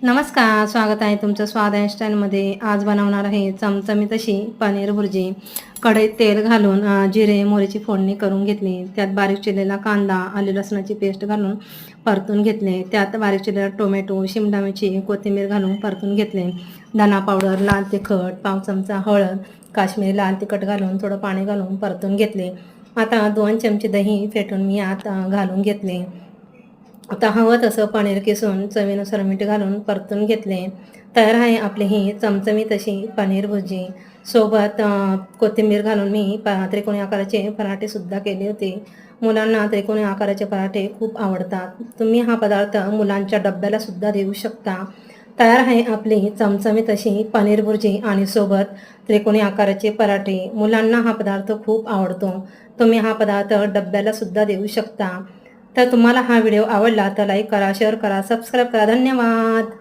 नमस्कार, स्वागत आहे तुमचं स्वाद स्टाईलमध्ये. आज बनवणार आहे चमचमीत अशी पनीर भुर्जी. कढईत तेल घालून जिरे मोहरीची फोडणी करून घेतली. त्यात बारीक चिरलेला कांदा, आले लसणाची पेस्ट घालून परतून घेतले. त्यात बारीक चिरलेला टोमॅटो, शिमला मिरची, कोथिंबीर घालून परतून घेतले. धना पावडर, लाल तिखट, पाव चमचा हळद, काश्मीरी लाल तिखट घालून थोडं पाणी घालून परतून घेतले. आता 2 चमचे दही फेटून मी आत घालून घेतले. आता हवं तसं पनीर किसून चवीनुसार मीठ घालून परतून घेतले. तयार आहे आपली ही चमचमीत अशी पनीर भुर्जी. सोबत कोथिंबीर घालून मी त्रिकोणी आकाराचे पराठेसुद्धा केले होते. मुलांना त्रिकोणी आकाराचे पराठे खूप आवडतात. तुम्ही हा पदार्थ मुलांच्या डब्यालासुद्धा देऊ शकता. तयार आहे आपली चमचमीत अशी पनीर भुर्जी आणि सोबत त्रिकोणी आकाराचे पराठे. मुलांना हा पदार्थ खूप आवडतो. तुम्ही हा पदार्थ डब्यालासुद्धा देऊ शकता. तर तुम्हाला हा व्हिडिओ आवडला तर लाईक करा, शेअर करा, सबस्क्राईब करा. धन्यवाद.